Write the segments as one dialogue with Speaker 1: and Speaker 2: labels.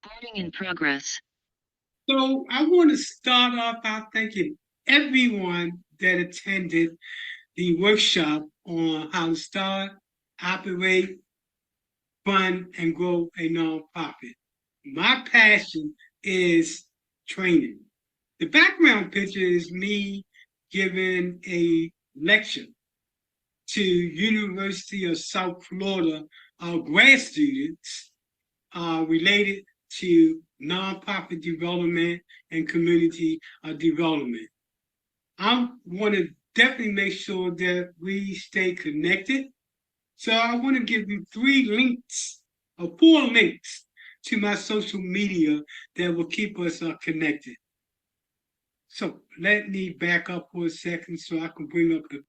Speaker 1: Recording in progress.
Speaker 2: So I want to start off by thanking everyone that attended the workshop on how to start, operate, fund, and grow a nonprofit. My passion is training. The background picture is me giving a lecture to University of South Florida grad students related to nonprofit development and community development. I want to definitely make sure that we stay connected. So I want to give you 3 links or 4 links to my social media that will keep us connected. So let me back up for a second so I can bring up the.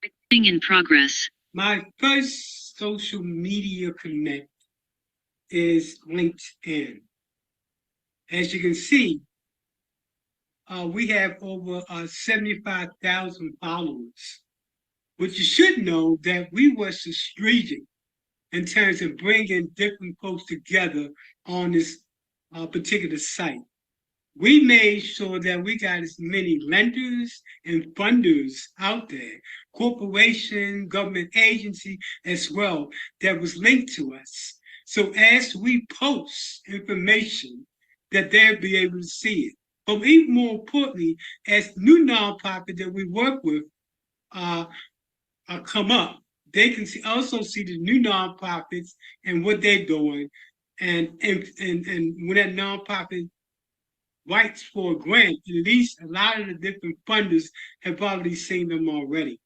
Speaker 1: Recording in progress.
Speaker 2: My first social media connect is LinkedIn. As you can see, we have over 75,000 followers, but you should know that we were strategic in terms of bringing different folks together on this particular site. We made sure that we got as many lenders and funders out there, corporation, government agency as well, that was linked to us. So as we post information, that they'll be able to see it. But even more importantly, as new nonprofit that we work with uh, come up, they can also see the new nonprofits and what they're doing. And when that nonprofit writes for a grant, at least a lot of the different funders have already seen them already.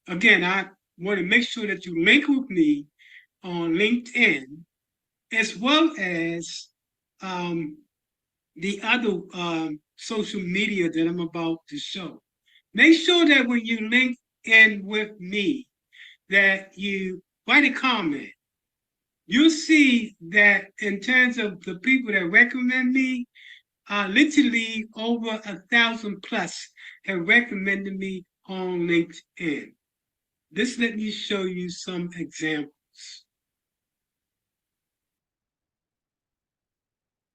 Speaker 2: Again, I want to make sure that you link with me on LinkedIn as well as the other social media that I'm about to show. Make sure that when you link in with me, that you write a comment. You'll see that in terms of the people that recommend me, literally over 1,000 plus have recommended me on LinkedIn. This let me show you some examples.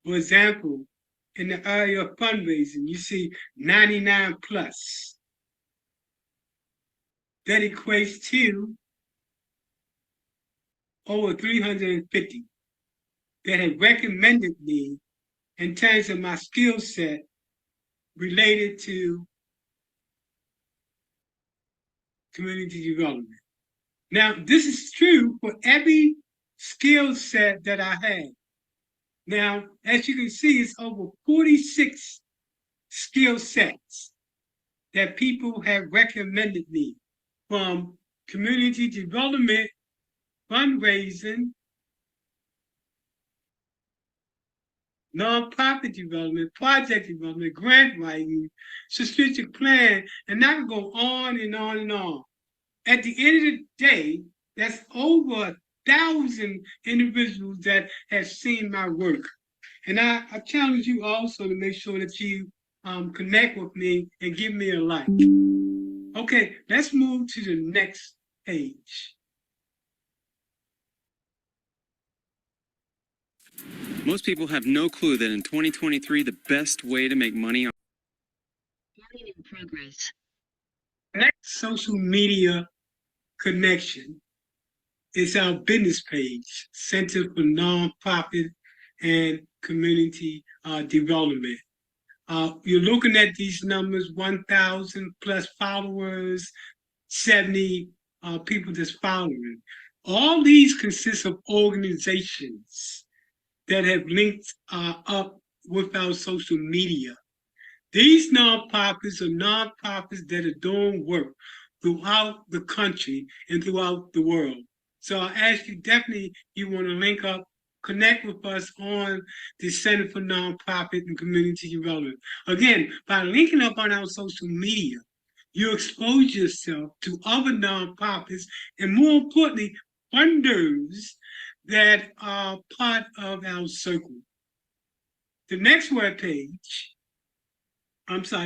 Speaker 2: For example, in the area of fundraising, you see 99 plus. That equates to over 350 that have recommended me in terms of my skill set related to community development. Now, this is true for every skill set that I have. Now, as you can see, it's over 46 skill sets that people have recommended me, from community development, fundraising, nonprofit development, project development, grant writing, strategic plan, and I can go on and on and on. At the end of the day, that's over 1,000 individuals that have seen my work. And I challenge you also to make sure that you connect with me and give me a like. Okay, let's move to the next page.
Speaker 3: Most people have no clue that in 2023, the best way to make money.
Speaker 1: Recording in progress.
Speaker 2: Next social media connection is our business page, Center for Nonprofit and Community Development. You're looking at these numbers, 1,000 plus followers, 70 people that's following. All these consist of organizations that have linked up with our social media. These nonprofits are nonprofits that are doing work throughout the country and throughout the world. So I ask you, definitely, you want to link up, connect with us on the Center for Nonprofit and Community Development. Again, by linking up on our social media, you expose yourself to other nonprofits and, more importantly, funders that are part of our circle. The next the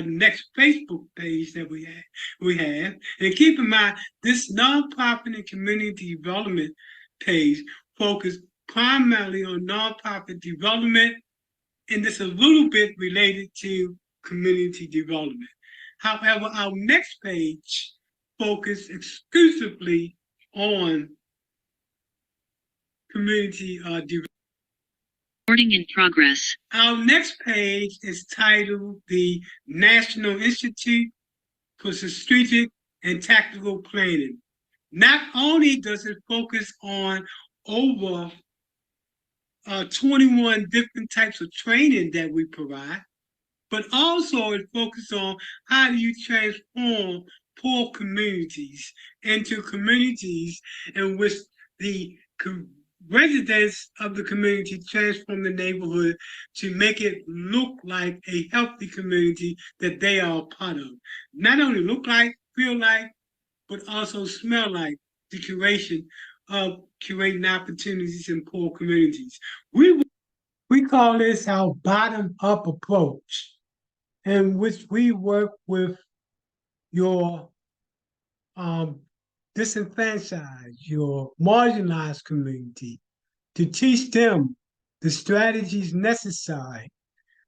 Speaker 2: next Facebook page that we have, and keep in mind, this nonprofit and community development page focus primarily on nonprofit development, and it's a little bit related to community development. However, our next page focuses exclusively on community development.
Speaker 1: Recording in progress.
Speaker 2: Our next page is titled the National Institute for Strategic and Tactical Planning. Not only does it focus on over 21 different types of training that we provide, but also it focuses on how do you transform poor communities into communities in which the residents of the community transform the neighborhood to make it look like a healthy community that they are a part of. Not only look like, feel like, but also smell like the curation of curating opportunities in poor communities. We call this our bottom-up approach, in which we work with your disenfranchised, your marginalized community to teach them the strategies necessary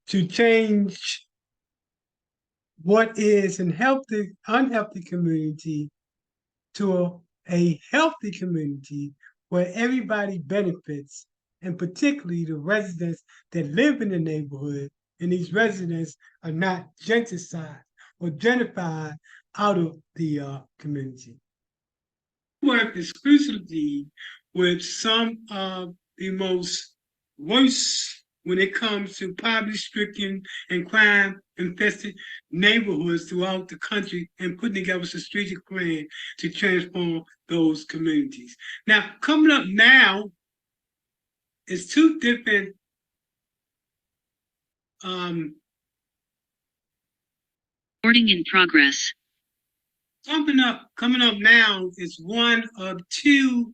Speaker 2: to change what is an unhealthy community to a healthy community where everybody benefits, and particularly the residents that live in the neighborhood, and these residents are not gentrified or gentrified out of the community. We work exclusively with some of the most worst when it comes to poverty-stricken and crime-infested neighborhoods throughout the country, and putting together a strategic plan to transform those communities. Now, coming up now is two different
Speaker 1: Recording in progress.
Speaker 2: coming up now is one of two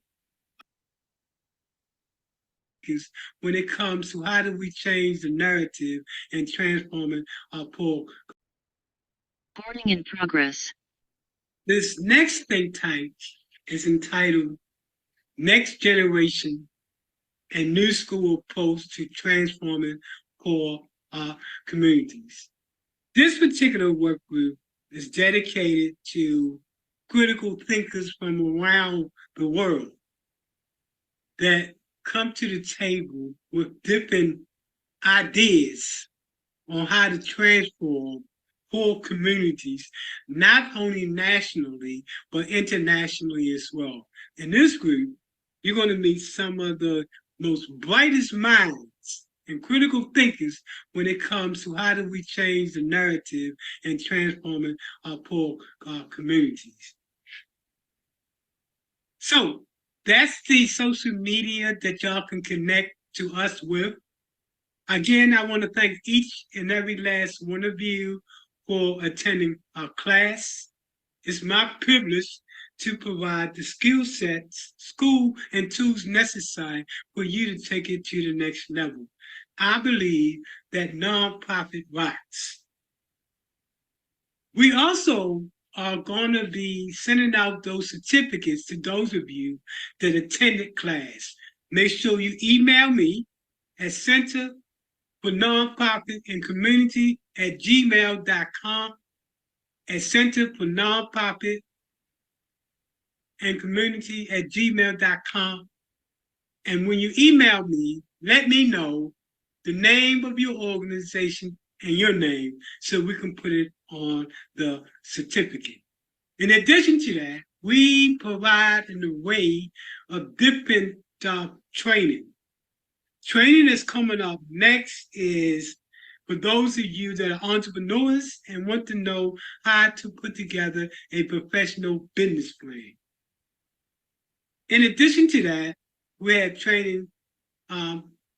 Speaker 2: when it comes to how do we change the narrative and transforming our poor.
Speaker 1: Recording in progress.
Speaker 2: This next think tank is entitled Next Generation and New School Approach to Transforming Poor Communities. This particular work group is dedicated to critical thinkers from around the world that come to the table with different ideas on how to transform poor communities, not only nationally, but internationally as well. In this group, you're going to meet some of the most brightest minds and critical thinkers when it comes to how do we change the narrative and transforming our poor communities. So that's the social media that y'all can connect to us with. Again, I want to thank each and every last one of you for attending our class. It's my privilege to provide the skill sets, school, and tools necessary for you to take it to the next level. I believe that nonprofit rocks. We also are going to be sending out those certificates to those of you that attended class. Make sure you email me at Center for Nonprofit and Community at gmail.com, at Center for Nonprofit and Community at gmail.com. And when you email me, let me know the name of your organization and your name so we can put it on the certificate. In addition to that, we provide an array of different training. Training that's coming up next is for those of you that are entrepreneurs and want to know how to put together a professional business plan. In addition to that, we have training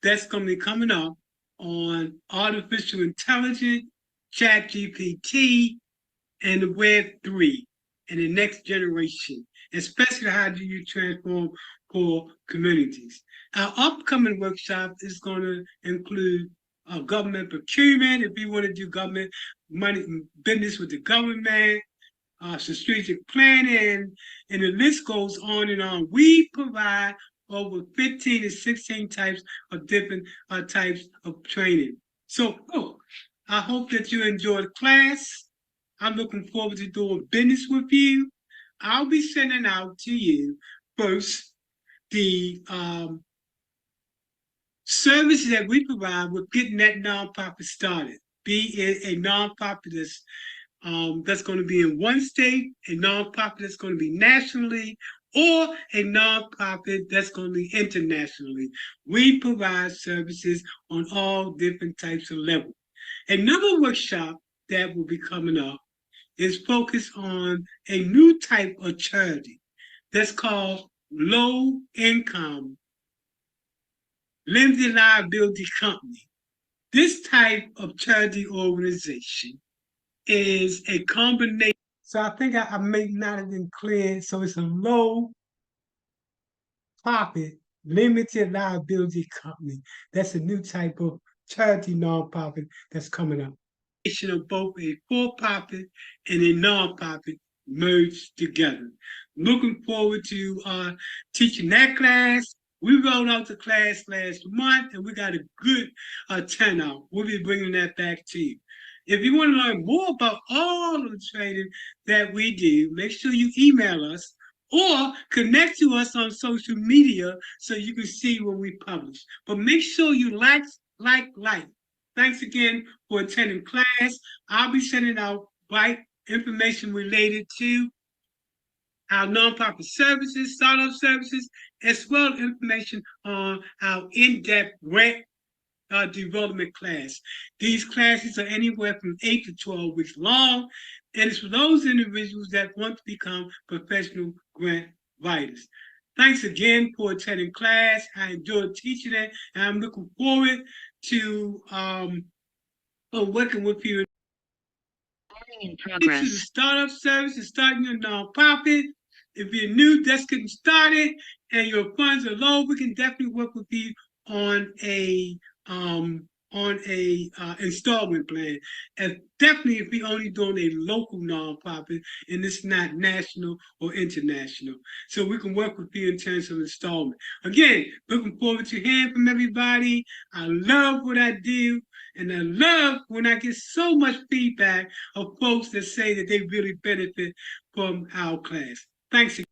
Speaker 2: that's going to be coming up on artificial intelligence, ChatGPT, and the Web3 and the next generation, especially how do you transform poor communities. Our upcoming workshop is going to include government procurement, if you want to do government money business with the government, strategic planning, and the list goes on and on. We provide over 15 to 16 types of different types of training. So, I hope that you enjoyed class. I'm looking forward to doing business with you. I'll be sending out to you first the services that we provide with getting that nonprofit started. Be it a nonprofit that's going to be in one state, a nonprofit that's going to be nationally, or a nonprofit that's going to be internationally. We provide services on all different types of levels. Another workshop that will be coming up is focused on a new type of charity that's called low income limited liability company. This type of charity organization is a combination. So I think I may not have been clear. So it's a low profit limited liability company. That's a new type of charity nonprofit that's coming up. Of both a for-profit and a nonprofit merged together. Looking forward to teaching that class. We rolled out the class last month and we got a good turnout. We'll be bringing that back to you. If you want to learn more about all of the training that we do, make sure you email us or connect to us on social media so you can see when we publish. But make sure you like. Thanks again for attending class. I'll be sending out information related to our nonprofit services, startup services, as well as information on our in-depth grant development class. These classes are anywhere from 8 to 12 weeks long, and it's for those individuals that want to become professional grant writers. Thanks again for attending class. I enjoyed teaching it, and I'm looking forward to working with you.
Speaker 1: Recording in
Speaker 2: To the
Speaker 1: progress.
Speaker 2: startup service and starting your nonprofit. If you're new, just getting started, and your funds are low, we can definitely work with you on a installment plan. And definitely if we're only doing a local nonprofit and it's not national or international. So we can work with you in terms of installment. Again, looking forward to hearing from everybody. I love what I do. And I love when I get so much feedback of folks that say that they really benefit from our class. Thanks again.